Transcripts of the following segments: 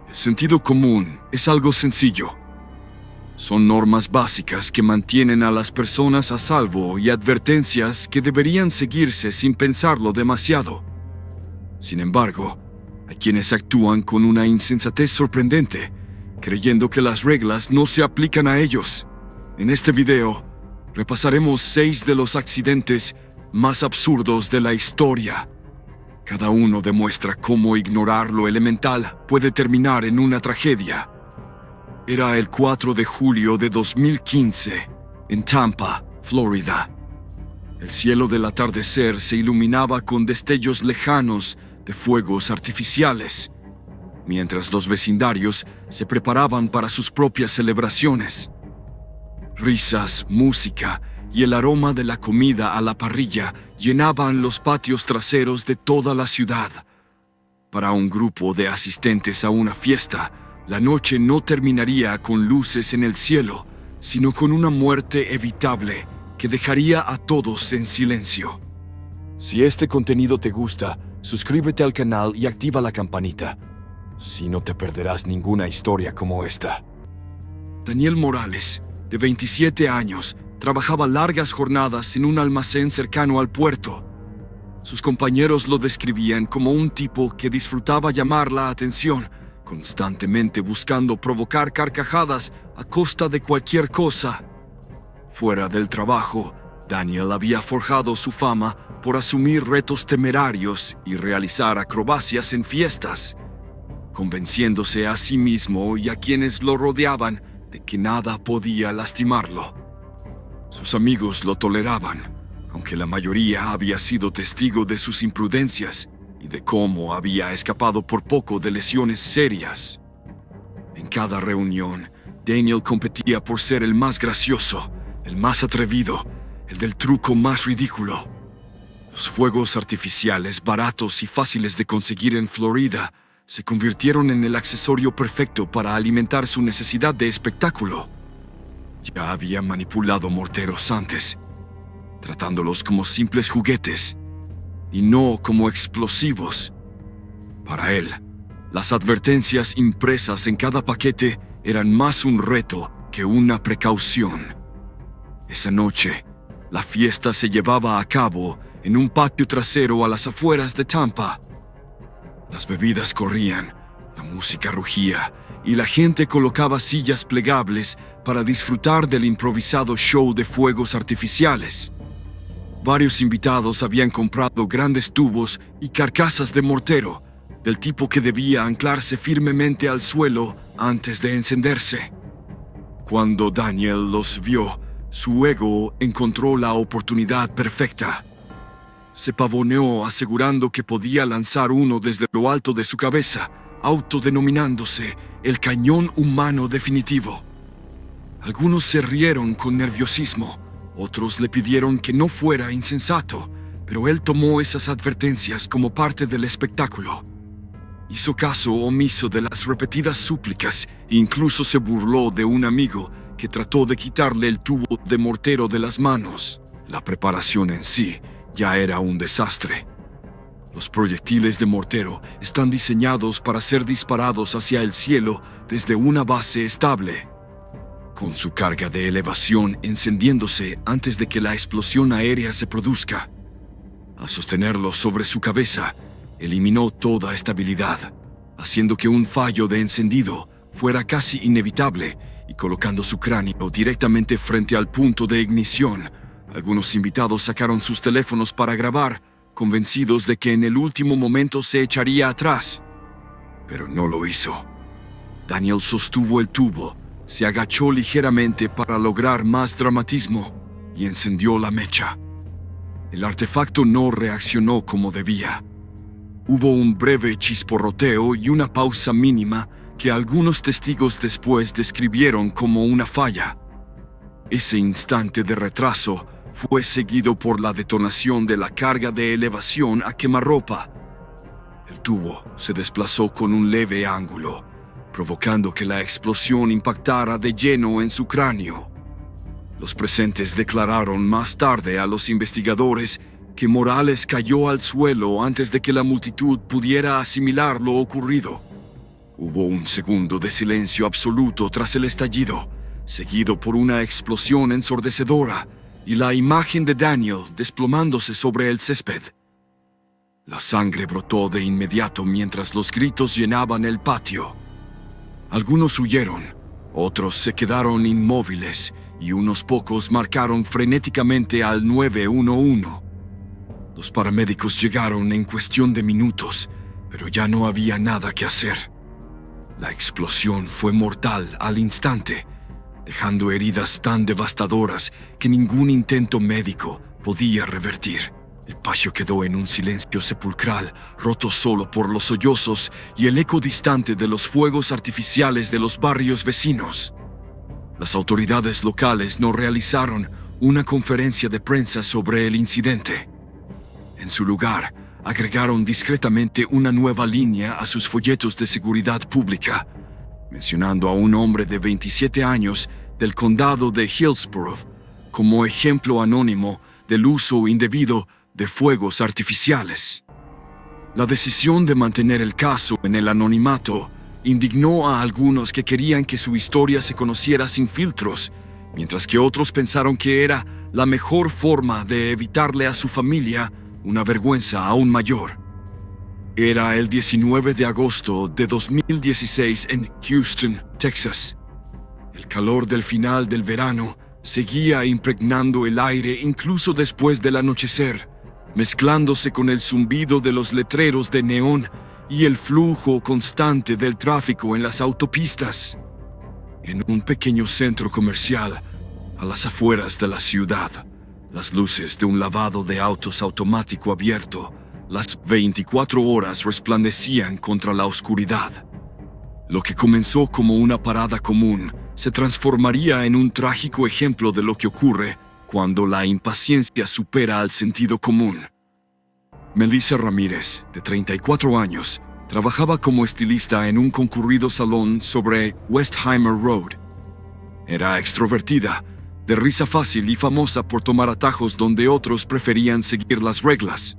El sentido común es algo sencillo. Son normas básicas que mantienen a las personas a salvo y advertencias que deberían seguirse sin pensarlo demasiado. Sin embargo, hay quienes actúan con una insensatez sorprendente, creyendo que las reglas no se aplican a ellos. En este video, repasaremos 6 de los accidentes más absurdos de la historia. Cada uno demuestra cómo ignorar lo elemental puede terminar en una tragedia. Era el 4 de julio de 2015, en Tampa, Florida. El cielo del atardecer se iluminaba con destellos lejanos de fuegos artificiales, mientras los vecindarios se preparaban para sus propias celebraciones. Risas, música y el aroma de la comida a la parrilla llenaban los patios traseros de toda la ciudad. Para un grupo de asistentes a una fiesta, la noche no terminaría con luces en el cielo, sino con una muerte evitable que dejaría a todos en silencio. Si este contenido te gusta, suscríbete al canal y activa la campanita. Si no te perderás ninguna historia como esta. Daniel Morales, de 27 años, trabajaba largas jornadas en un almacén cercano al puerto. Sus compañeros lo describían como un tipo que disfrutaba llamar la atención, constantemente buscando provocar carcajadas a costa de cualquier cosa. Fuera del trabajo, Daniel había forjado su fama por asumir retos temerarios y realizar acrobacias en fiestas, convenciéndose a sí mismo y a quienes lo rodeaban de que nada podía lastimarlo. Sus amigos lo toleraban, aunque la mayoría había sido testigo de sus imprudencias y de cómo había escapado por poco de lesiones serias. En cada reunión, Daniel competía por ser el más gracioso, el más atrevido, el del truco más ridículo. Los fuegos artificiales baratos y fáciles de conseguir en Florida se convirtieron en el accesorio perfecto para alimentar su necesidad de espectáculo. Ya había manipulado morteros antes, tratándolos como simples juguetes y no como explosivos. Para él, las advertencias impresas en cada paquete eran más un reto que una precaución. Esa noche, la fiesta se llevaba a cabo en un patio trasero a las afueras de Tampa. Las bebidas corrían, la música rugía y la gente colocaba sillas plegables para disfrutar del improvisado show de fuegos artificiales. Varios invitados habían comprado grandes tubos y carcasas de mortero, del tipo que debía anclarse firmemente al suelo antes de encenderse. Cuando Daniel los vio, su ego encontró la oportunidad perfecta. Se pavoneó asegurando que podía lanzar uno desde lo alto de su cabeza, autodenominándose el cañón humano definitivo. Algunos se rieron con nerviosismo, otros le pidieron que no fuera insensato, pero él tomó esas advertencias como parte del espectáculo. Hizo caso omiso de las repetidas súplicas e incluso se burló de un amigo que trató de quitarle el tubo de mortero de las manos. La preparación en sí ya era un desastre. Los proyectiles de mortero están diseñados para ser disparados hacia el cielo desde una base estable, con su carga de elevación encendiéndose antes de que la explosión aérea se produzca. Al sostenerlo sobre su cabeza, eliminó toda estabilidad, haciendo que un fallo de encendido fuera casi inevitable y colocando su cráneo directamente frente al punto de ignición. Algunos invitados sacaron sus teléfonos para grabar, convencidos de que en el último momento se echaría atrás. Pero no lo hizo. Daniel sostuvo el tubo, se agachó ligeramente para lograr más dramatismo y encendió la mecha. El artefacto no reaccionó como debía. Hubo un breve chisporroteo y una pausa mínima que algunos testigos después describieron como una falla. Ese instante de retraso fue seguido por la detonación de la carga de elevación a quemarropa. El tubo se desplazó con un leve ángulo, provocando que la explosión impactara de lleno en su cráneo. Los presentes declararon más tarde a los investigadores que Morales cayó al suelo antes de que la multitud pudiera asimilar lo ocurrido. Hubo un segundo de silencio absoluto tras el estallido, seguido por una explosión ensordecedora y la imagen de Daniel desplomándose sobre el césped. La sangre brotó de inmediato mientras los gritos llenaban el patio. Algunos huyeron, otros se quedaron inmóviles y unos pocos marcaron frenéticamente al 911. Los paramédicos llegaron en cuestión de minutos, pero ya no había nada que hacer. La explosión fue mortal al instante, dejando heridas tan devastadoras que ningún intento médico podía revertir. El patio quedó en un silencio sepulcral, roto solo por los sollozos y el eco distante de los fuegos artificiales de los barrios vecinos. Las autoridades locales no realizaron una conferencia de prensa sobre el incidente. En su lugar, agregaron discretamente una nueva línea a sus folletos de seguridad pública, mencionando a un hombre de 27 años del condado de Hillsborough como ejemplo anónimo del uso indebido de fuegos artificiales. La decisión de mantener el caso en el anonimato indignó a algunos que querían que su historia se conociera sin filtros, mientras que otros pensaron que era la mejor forma de evitarle a su familia una vergüenza aún mayor. Era el 19 de agosto de 2016 en Houston, Texas. El calor del final del verano seguía impregnando el aire incluso después del anochecer, mezclándose con el zumbido de los letreros de neón y el flujo constante del tráfico en las autopistas. En un pequeño centro comercial, a las afueras de la ciudad, las luces de un lavado de autos automático abierto, las 24 horas resplandecían contra la oscuridad. Lo que comenzó como una parada común se transformaría en un trágico ejemplo de lo que ocurre cuando la impaciencia supera al sentido común. Melissa Ramírez, de 34 años, trabajaba como estilista en un concurrido salón sobre Westheimer Road. Era extrovertida, de risa fácil y famosa por tomar atajos donde otros preferían seguir las reglas.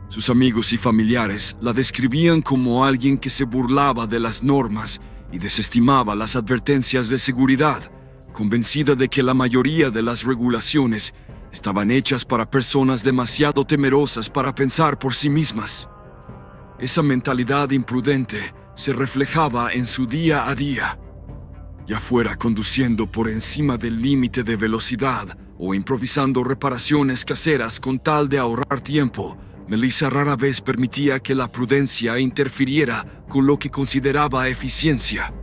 Sus amigos y familiares la describían como alguien que se burlaba de las normas y desestimaba las advertencias de seguridad, convencida de que la mayoría de las regulaciones estaban hechas para personas demasiado temerosas para pensar por sí mismas. Esa mentalidad imprudente se reflejaba en su día a día, ya fuera conduciendo por encima del límite de velocidad o improvisando reparaciones caseras con tal de ahorrar tiempo. Melissa rara vez permitía que la prudencia interfiriera con lo que consideraba eficiencia,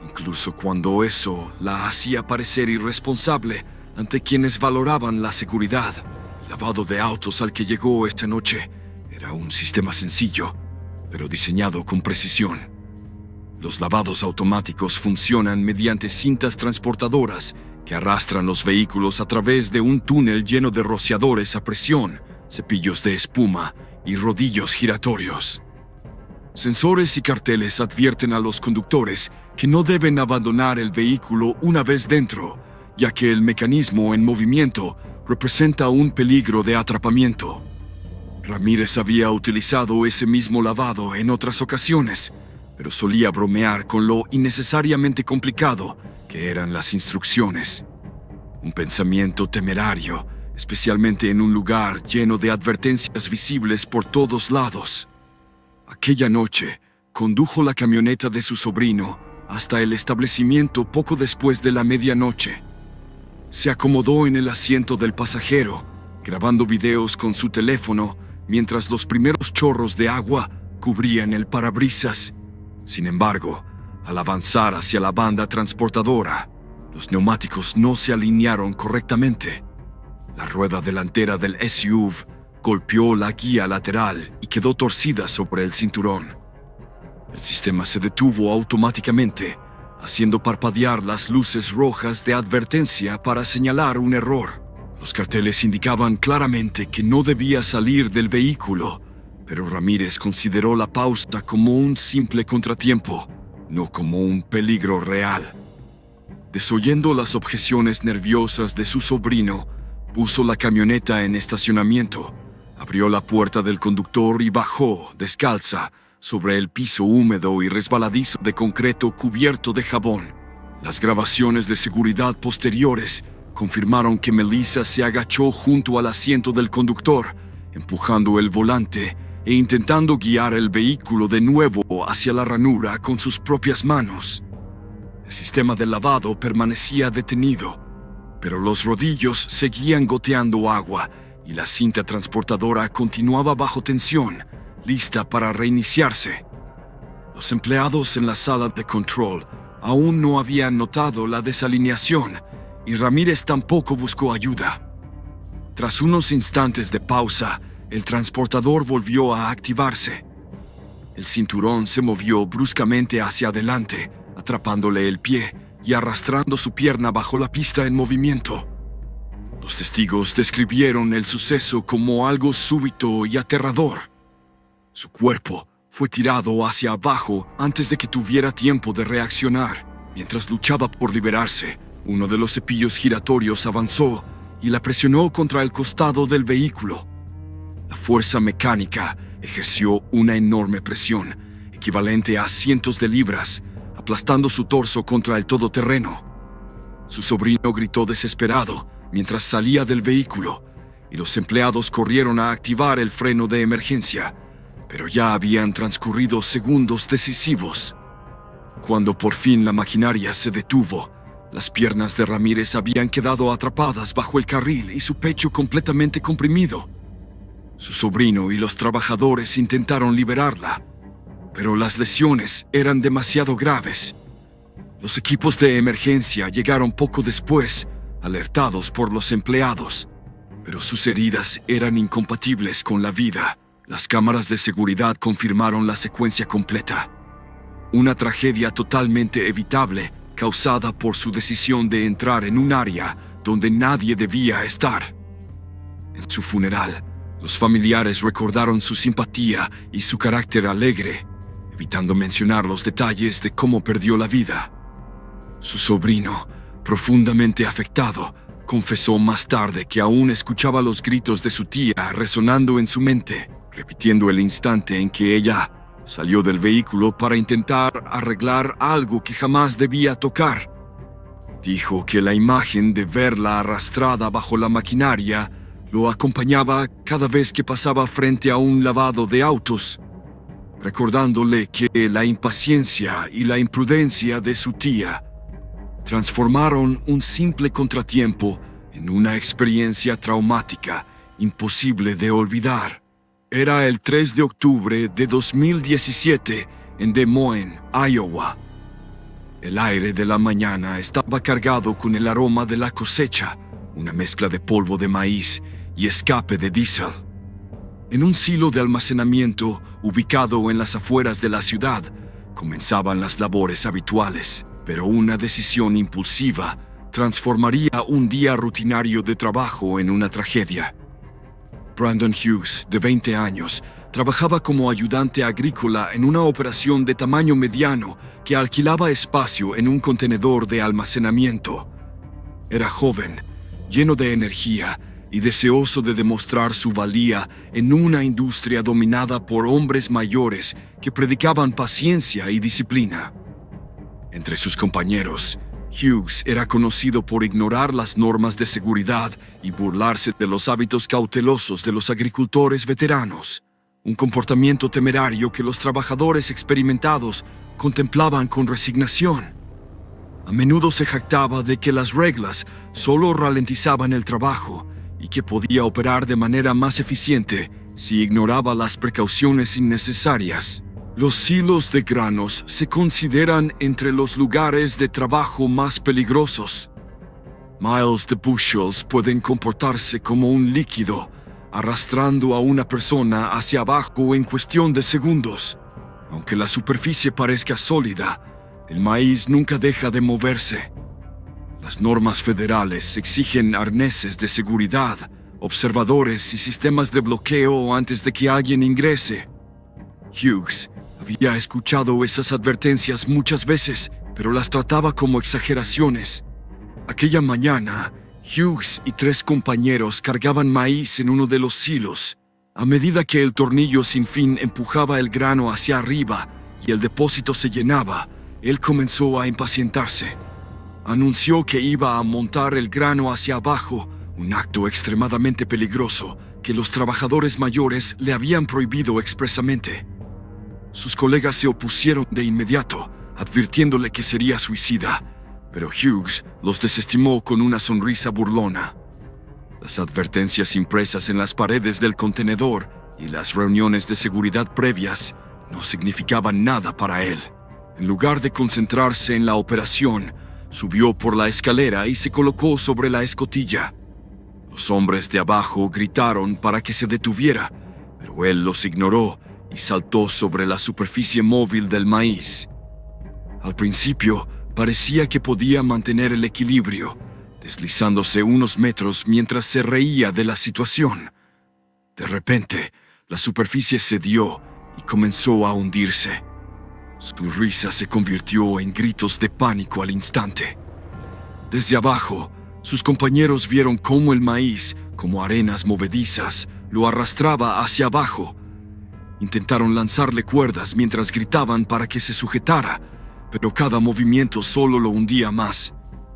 incluso cuando eso la hacía parecer irresponsable ante quienes valoraban la seguridad. El lavado de autos al que llegó esta noche era un sistema sencillo, pero diseñado con precisión. Los lavados automáticos funcionan mediante cintas transportadoras que arrastran los vehículos a través de un túnel lleno de rociadores a presión, cepillos de espuma y rodillos giratorios. Sensores y carteles advierten a los conductores que no deben abandonar el vehículo una vez dentro, ya que el mecanismo en movimiento representa un peligro de atrapamiento. Ramírez había utilizado ese mismo lavado en otras ocasiones, pero solía bromear con lo innecesariamente complicado que eran las instrucciones. Un pensamiento temerario, especialmente en un lugar lleno de advertencias visibles por todos lados. Aquella noche, condujo la camioneta de su sobrino hasta el establecimiento poco después de la medianoche. Se acomodó en el asiento del pasajero, grabando videos con su teléfono mientras los primeros chorros de agua cubrían el parabrisas. Sin embargo, al avanzar hacia la banda transportadora, los neumáticos no se alinearon correctamente. La rueda delantera del SUV golpeó la guía lateral y quedó torcida sobre el cinturón. El sistema se detuvo automáticamente, haciendo parpadear las luces rojas de advertencia para señalar un error. Los carteles indicaban claramente que no debía salir del vehículo, pero Ramírez consideró la pausa como un simple contratiempo, no como un peligro real. Desoyendo las objeciones nerviosas de su sobrino, puso la camioneta en estacionamiento, abrió la puerta del conductor y bajó, descalza, sobre el piso húmedo y resbaladizo de concreto cubierto de jabón. Las grabaciones de seguridad posteriores confirmaron que Melissa se agachó junto al asiento del conductor, empujando el volante e intentando guiar el vehículo de nuevo hacia la ranura con sus propias manos. El sistema de lavado permanecía detenido, pero los rodillos seguían goteando agua y la cinta transportadora continuaba bajo tensión, lista para reiniciarse. Los empleados en la sala de control aún no habían notado la desalineación y Ramírez tampoco buscó ayuda. Tras unos instantes de pausa, el transportador volvió a activarse. El cinturón se movió bruscamente hacia adelante, atrapándole el pie y arrastrando su pierna bajo la pista en movimiento. Los testigos describieron el suceso como algo súbito y aterrador. Su cuerpo fue tirado hacia abajo antes de que tuviera tiempo de reaccionar. Mientras luchaba por liberarse, uno de los cepillos giratorios avanzó y la presionó contra el costado del vehículo. La fuerza mecánica ejerció una enorme presión, equivalente a cientos de libras, aplastando su torso contra el todoterreno. Su sobrino gritó desesperado mientras salía del vehículo, y los empleados corrieron a activar el freno de emergencia, pero ya habían transcurrido segundos decisivos. Cuando por fin la maquinaria se detuvo, las piernas de Ramírez habían quedado atrapadas bajo el carril y su pecho completamente comprimido. Su sobrino y los trabajadores intentaron liberarla, pero las lesiones eran demasiado graves. Los equipos de emergencia llegaron poco después, alertados por los empleados, pero sus heridas eran incompatibles con la vida. Las cámaras de seguridad confirmaron la secuencia completa. Una tragedia totalmente evitable causada por su decisión de entrar en un área donde nadie debía estar. En su funeral, los familiares recordaron su simpatía y su carácter alegre, evitando mencionar los detalles de cómo perdió la vida. Su sobrino, profundamente afectado, confesó más tarde que aún escuchaba los gritos de su tía resonando en su mente, repitiendo el instante en que ella salió del vehículo para intentar arreglar algo que jamás debía tocar. Dijo que la imagen de verla arrastrada bajo la maquinaria lo acompañaba cada vez que pasaba frente a un lavado de autos, recordándole que la impaciencia y la imprudencia de su tía transformaron un simple contratiempo en una experiencia traumática imposible de olvidar. Era el 3 de octubre de 2017 en Des Moines, Iowa. El aire de la mañana estaba cargado con el aroma de la cosecha, una mezcla de polvo de maíz y escape de diésel. En un silo de almacenamiento ubicado en las afueras de la ciudad, comenzaban las labores habituales, pero una decisión impulsiva transformaría un día rutinario de trabajo en una tragedia. Brandon Hughes, de 20 años, trabajaba como ayudante agrícola en una operación de tamaño mediano que alquilaba espacio en un contenedor de almacenamiento. Era joven, lleno de energía y deseoso de demostrar su valía en una industria dominada por hombres mayores que predicaban paciencia y disciplina. Entre sus compañeros, Hughes era conocido por ignorar las normas de seguridad y burlarse de los hábitos cautelosos de los agricultores veteranos, un comportamiento temerario que los trabajadores experimentados contemplaban con resignación. A menudo se jactaba de que las reglas solo ralentizaban el trabajo y que podía operar de manera más eficiente si ignoraba las precauciones innecesarias. Los silos de granos se consideran entre los lugares de trabajo más peligrosos. Miles de bushels pueden comportarse como un líquido, arrastrando a una persona hacia abajo en cuestión de segundos. Aunque la superficie parezca sólida, el maíz nunca deja de moverse. Las normas federales exigen arneses de seguridad, observadores y sistemas de bloqueo antes de que alguien ingrese. Hughes había escuchado esas advertencias muchas veces, pero las trataba como exageraciones. Aquella mañana, Hughes y 3 compañeros cargaban maíz en uno de los silos. A medida que el tornillo sin fin empujaba el grano hacia arriba y el depósito se llenaba, él comenzó a impacientarse. Anunció que iba a montar el grano hacia abajo, un acto extremadamente peligroso que los trabajadores mayores le habían prohibido expresamente. Sus colegas se opusieron de inmediato, advirtiéndole que sería suicida, pero Hughes los desestimó con una sonrisa burlona. Las advertencias impresas en las paredes del contenedor y las reuniones de seguridad previas no significaban nada para él. En lugar de concentrarse en la operación, subió por la escalera y se colocó sobre la escotilla. Los hombres de abajo gritaron para que se detuviera, pero él los ignoró y saltó sobre la superficie móvil del maíz. Al principio, parecía que podía mantener el equilibrio, deslizándose unos metros mientras se reía de la situación. De repente, la superficie cedió y comenzó a hundirse. Su risa se convirtió en gritos de pánico al instante. Desde abajo, sus compañeros vieron cómo el maíz, como arenas movedizas, lo arrastraba hacia abajo. Intentaron lanzarle cuerdas mientras gritaban para que se sujetara, pero cada movimiento solo lo hundía más.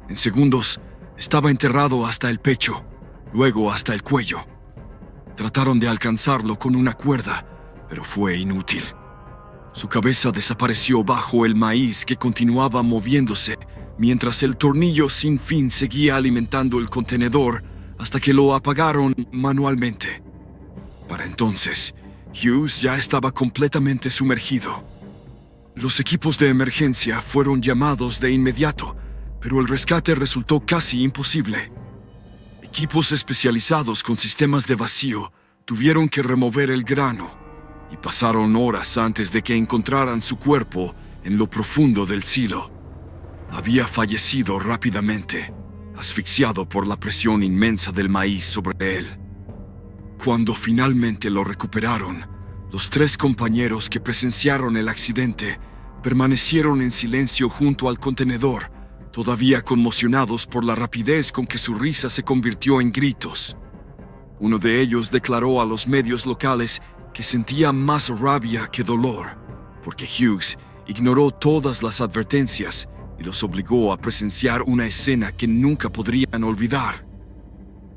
En segundos, estaba enterrado hasta el pecho, luego hasta el cuello. Trataron de alcanzarlo con una cuerda, pero fue inútil. Su cabeza desapareció bajo el maíz que continuaba moviéndose, mientras el tornillo sin fin seguía alimentando el contenedor hasta que lo apagaron manualmente. Para entonces, Hughes ya estaba completamente sumergido. Los equipos de emergencia fueron llamados de inmediato, pero el rescate resultó casi imposible. Equipos especializados con sistemas de vacío tuvieron que remover el grano y pasaron horas antes de que encontraran su cuerpo en lo profundo del silo. Había fallecido rápidamente, asfixiado por la presión inmensa del maíz sobre él. Cuando finalmente lo recuperaron, los 3 compañeros que presenciaron el accidente permanecieron en silencio junto al contenedor, todavía conmocionados por la rapidez con que su risa se convirtió en gritos. Uno de ellos declaró a los medios locales que sentía más rabia que dolor, porque Hughes ignoró todas las advertencias y los obligó a presenciar una escena que nunca podrían olvidar.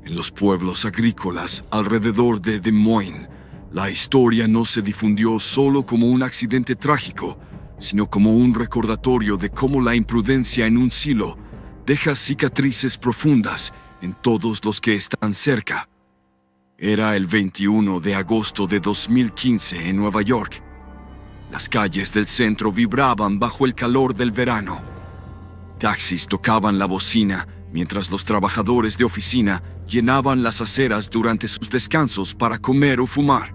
En los pueblos agrícolas alrededor de Des Moines, la historia no se difundió solo como un accidente trágico, sino como un recordatorio de cómo la imprudencia en un silo deja cicatrices profundas en todos los que están cerca. Era el 21 de agosto de 2015 en Nueva York. Las calles del centro vibraban bajo el calor del verano. Taxis tocaban la bocina mientras los trabajadores de oficina llenaban las aceras durante sus descansos para comer o fumar.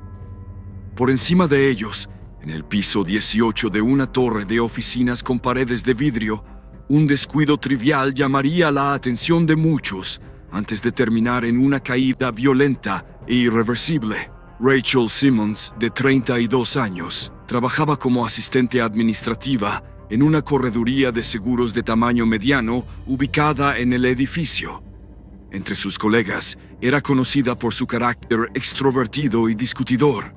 Por encima de ellos, en el piso 18 de una torre de oficinas con paredes de vidrio, un descuido trivial llamaría la atención de muchos antes de terminar en una caída violenta e irreversible. Rachel Simmons, de 32 años, trabajaba como asistente administrativa en una correduría de seguros de tamaño mediano ubicada en el edificio. Entre sus colegas, era conocida por su carácter extrovertido y discutidor.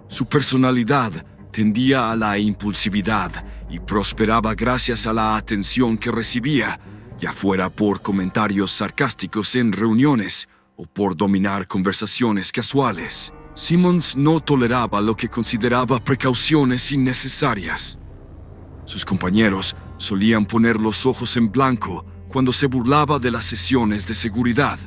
Su personalidad tendía a la impulsividad y prosperaba gracias a la atención que recibía, ya fuera por comentarios sarcásticos en reuniones o por dominar conversaciones casuales. Simmons no toleraba lo que consideraba precauciones innecesarias. Sus compañeros solían poner los ojos en blanco cuando se burlaba de las sesiones de seguridad.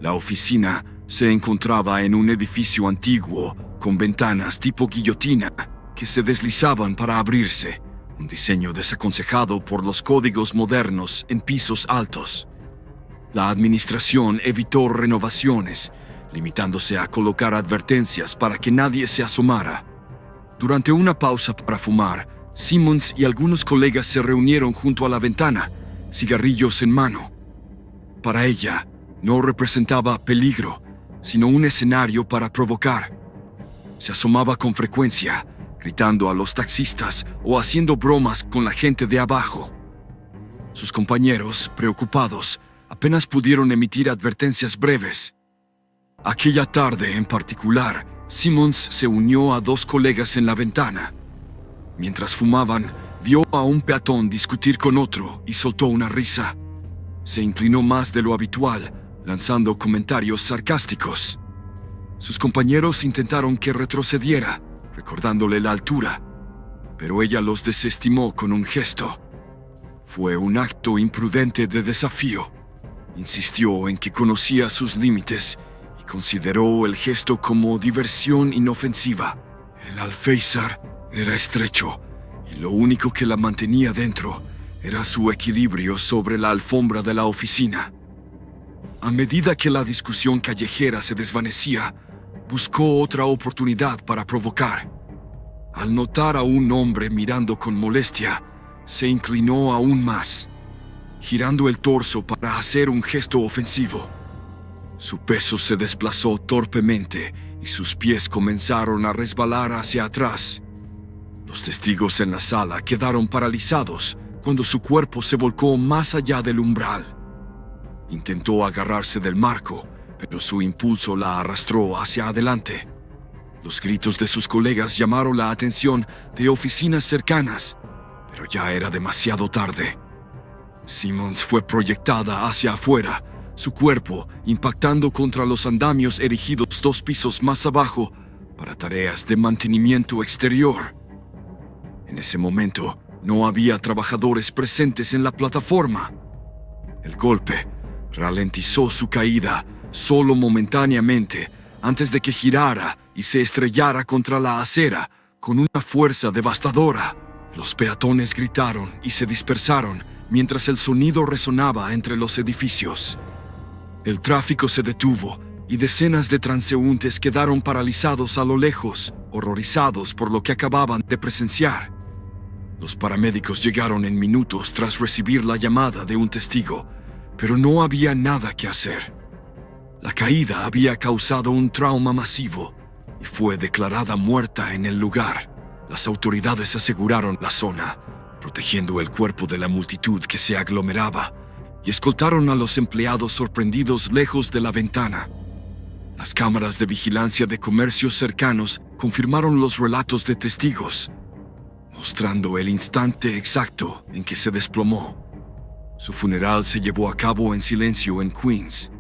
La oficina se encontraba en un edificio antiguo con ventanas tipo guillotina que se deslizaban para abrirse, un diseño desaconsejado por los códigos modernos en pisos altos. La administración evitó renovaciones, limitándose a colocar advertencias para que nadie se asomara. Durante una pausa para fumar, Simmons y algunos colegas se reunieron junto a la ventana, cigarrillos en mano. Para ella, no representaba peligro, sino un escenario para provocar. Se asomaba con frecuencia, gritando a los taxistas o haciendo bromas con la gente de abajo. Sus compañeros, preocupados, apenas pudieron emitir advertencias breves. Aquella tarde en particular, Simmons se unió a dos colegas en la ventana. Mientras fumaban, vio a un peatón discutir con otro y soltó una risa. Se inclinó más de lo habitual, lanzando comentarios sarcásticos. Sus compañeros intentaron que retrocediera, recordándole la altura, pero ella los desestimó con un gesto. Fue un acto imprudente de desafío. Insistió en que conocía sus límites y consideró el gesto como diversión inofensiva. El alféizar era estrecho y lo único que la mantenía dentro era su equilibrio sobre la alfombra de la oficina. A medida que la discusión callejera se desvanecía, buscó otra oportunidad para provocar. Al notar a un hombre mirando con molestia, se inclinó aún más, girando el torso para hacer un gesto ofensivo. Su peso se desplazó torpemente y sus pies comenzaron a resbalar hacia atrás. Los testigos en la sala quedaron paralizados cuando su cuerpo se volcó más allá del umbral. Intentó agarrarse del marco, pero su impulso la arrastró hacia adelante. Los gritos de sus colegas llamaron la atención de oficinas cercanas, pero ya era demasiado tarde. Simmons fue proyectada hacia afuera, su cuerpo impactando contra los andamios erigidos 2 pisos más abajo para tareas de mantenimiento exterior. En ese momento, no había trabajadores presentes en la plataforma. El golpe ralentizó su caída solo momentáneamente antes de que girara y se estrellara contra la acera con una fuerza devastadora. Los peatones gritaron y se dispersaron mientras el sonido resonaba entre los edificios. El tráfico se detuvo y decenas de transeúntes quedaron paralizados a lo lejos, horrorizados por lo que acababan de presenciar. Los paramédicos llegaron en minutos tras recibir la llamada de un testigo, pero no había nada que hacer. La caída había causado un trauma masivo y fue declarada muerta en el lugar. Las autoridades aseguraron la zona, protegiendo el cuerpo de la multitud que se aglomeraba, y escoltaron a los empleados sorprendidos lejos de la ventana. Las cámaras de vigilancia de comercios cercanos confirmaron los relatos de testigos, mostrando el instante exacto en que se desplomó. Su funeral se llevó a cabo en silencio en Queens.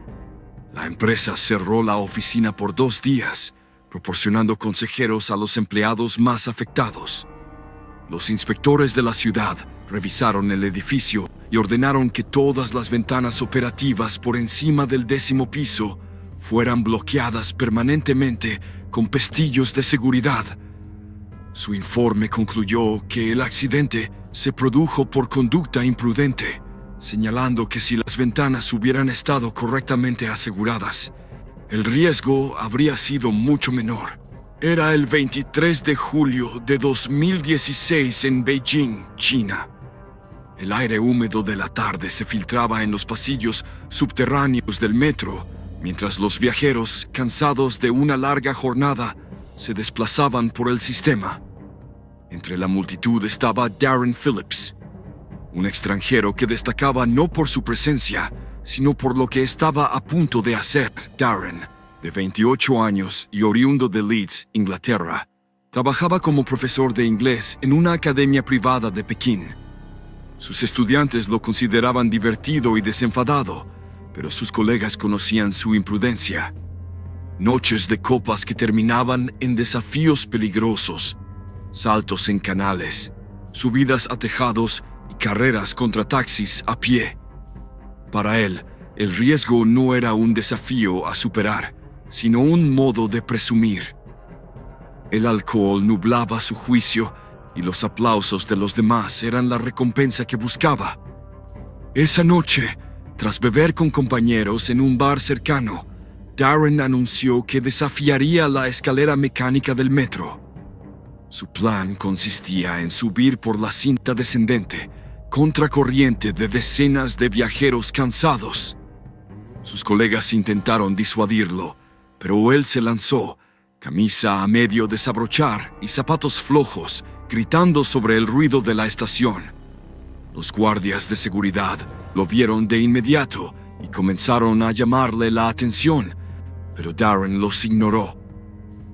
La empresa cerró la oficina por 2 días, proporcionando consejeros a los empleados más afectados. Los inspectores de la ciudad revisaron el edificio y ordenaron que todas las ventanas operativas por encima del 10º piso fueran bloqueadas permanentemente con pestillos de seguridad. Su informe concluyó que el accidente se produjo por conducta imprudente, señalando que si las ventanas hubieran estado correctamente aseguradas, el riesgo habría sido mucho menor. Era el 23 de julio de 2016 en Beijing, China. El aire húmedo de la tarde se filtraba en los pasillos subterráneos del metro, mientras los viajeros, cansados de una larga jornada, se desplazaban por el sistema. Entre la multitud estaba Darren Phillips, un extranjero que destacaba no por su presencia, sino por lo que estaba a punto de hacer. Darren, de 28 años y oriundo de Leeds, Inglaterra, trabajaba como profesor de inglés en una academia privada de Pekín. Sus estudiantes lo consideraban divertido y desenfadado, pero sus colegas conocían su imprudencia. Noches de copas que terminaban en desafíos peligrosos, saltos en canales, subidas a tejados y carreras contra taxis a pie. Para él, el riesgo no era un desafío a superar, sino un modo de presumir. El alcohol nublaba su juicio y los aplausos de los demás eran la recompensa que buscaba. Esa noche, tras beber con compañeros en un bar cercano, Darren anunció que desafiaría la escalera mecánica del metro. Su plan consistía en subir por la cinta descendente, contracorriente de decenas de viajeros cansados. Sus colegas intentaron disuadirlo, pero él se lanzó, camisa a medio desabrochar y zapatos flojos, gritando sobre el ruido de la estación. Los guardias de seguridad lo vieron de inmediato y comenzaron a llamarle la atención, pero Darren los ignoró.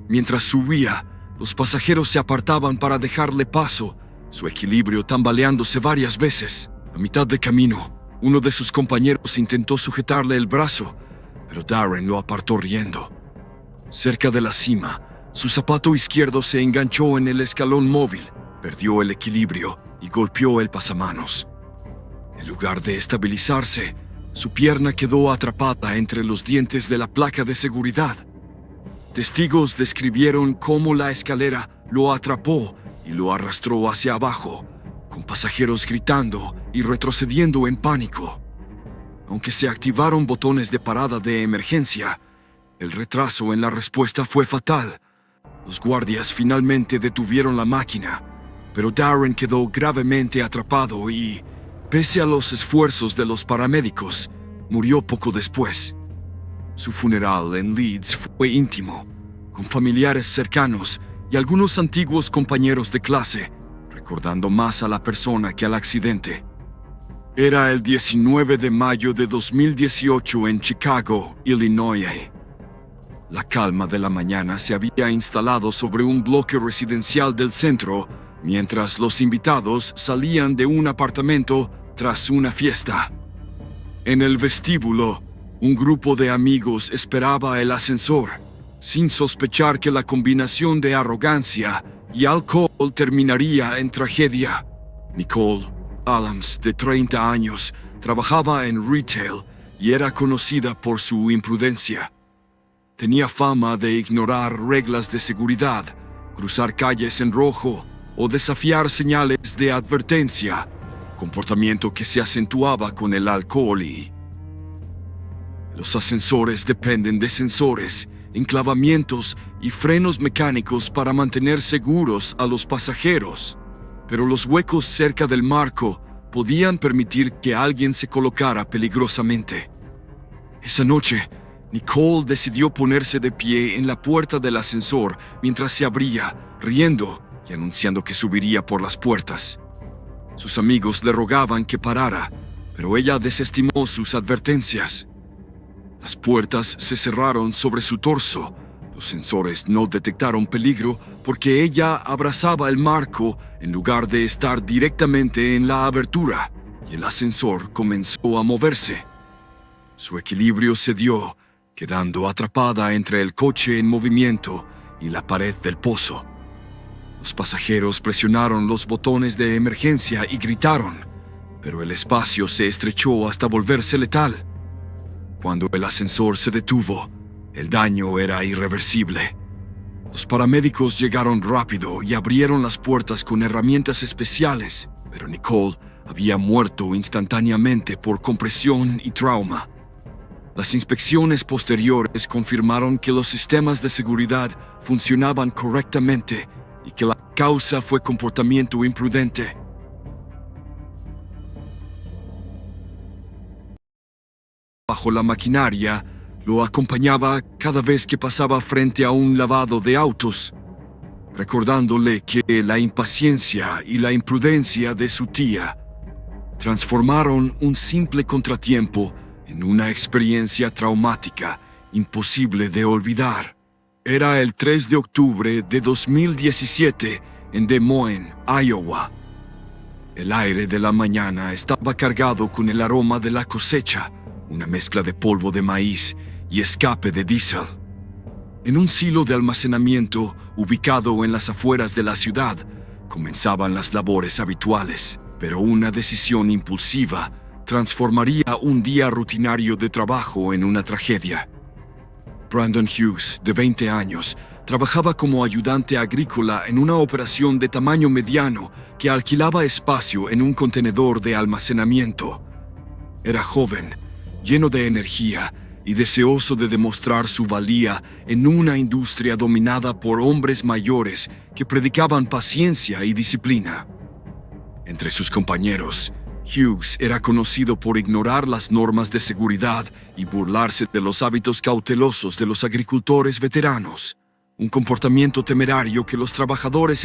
Mientras subía, los pasajeros se apartaban para dejarle paso, su equilibrio tambaleándose varias veces. A mitad de camino, uno de sus compañeros intentó sujetarle el brazo, pero Darren lo apartó riendo. Cerca de la cima, su zapato izquierdo se enganchó en el escalón móvil, perdió el equilibrio y golpeó el pasamanos. En lugar de estabilizarse, su pierna quedó atrapada entre los dientes de la placa de seguridad. Testigos describieron cómo la escalera lo atrapó y lo arrastró hacia abajo, con pasajeros gritando y retrocediendo en pánico. Aunque se activaron botones de parada de emergencia, el retraso en la respuesta fue fatal. Los guardias finalmente detuvieron la máquina, pero Darren quedó gravemente atrapado y, pese a los esfuerzos de los paramédicos, murió poco después. Su funeral en Leeds fue íntimo, con familiares cercanos y algunos antiguos compañeros de clase, recordando más a la persona que al accidente. Era el 19 de mayo de 2018 en Chicago, Illinois. La calma de la mañana se había instalado sobre un bloque residencial del centro, mientras los invitados salían de un apartamento tras una fiesta. En el vestíbulo, un grupo de amigos esperaba el ascensor, sin sospechar que la combinación de arrogancia y alcohol terminaría en tragedia. Nicole Adams, de 30 años, trabajaba en retail y era conocida por su imprudencia. Tenía fama de ignorar reglas de seguridad, cruzar calles en rojo o desafiar señales de advertencia, comportamiento que se acentuaba con el alcohol y... Los ascensores dependen de sensores, enclavamientos y frenos mecánicos para mantener seguros a los pasajeros, pero los huecos cerca del marco podían permitir que alguien se colocara peligrosamente. Esa noche, Nicole decidió ponerse de pie en la puerta del ascensor mientras se abría, riendo y anunciando que subiría por las puertas. Sus amigos le rogaban que parara, pero ella desestimó sus advertencias. Las puertas se cerraron sobre su torso. Los sensores no detectaron peligro porque ella abrazaba el marco en lugar de estar directamente en la abertura, y el ascensor comenzó a moverse. Su equilibrio cedió, quedando atrapada entre el coche en movimiento y la pared del pozo. Los pasajeros presionaron los botones de emergencia y gritaron, pero el espacio se estrechó hasta volverse letal. Cuando el ascensor se detuvo, el daño era irreversible. Los paramédicos llegaron rápido y abrieron las puertas con herramientas especiales, pero Nicole había muerto instantáneamente por compresión y trauma. Las inspecciones posteriores confirmaron que los sistemas de seguridad funcionaban correctamente y que la causa fue comportamiento imprudente. Bajo la maquinaria, lo acompañaba cada vez que pasaba frente a un lavado de autos, recordándole que la impaciencia y la imprudencia de su tía transformaron un simple contratiempo en una experiencia traumática imposible de olvidar. Era el 3 de octubre de 2017 en Des Moines, Iowa. El aire de la mañana estaba cargado con el aroma de la cosecha, una mezcla de polvo de maíz y escape de diésel. En un silo de almacenamiento ubicado en las afueras de la ciudad, comenzaban las labores habituales, pero una decisión impulsiva transformaría un día rutinario de trabajo en una tragedia. Brandon Hughes, de 20 años, trabajaba como ayudante agrícola en una operación de tamaño mediano que alquilaba espacio en un contenedor de almacenamiento. Era joven, lleno de energía y deseoso de demostrar su valía en una industria dominada por hombres mayores que predicaban paciencia y disciplina. Entre sus compañeros, Hughes era conocido por ignorar las normas de seguridad y burlarse de los hábitos cautelosos de los agricultores veteranos, un comportamiento temerario que los trabajadores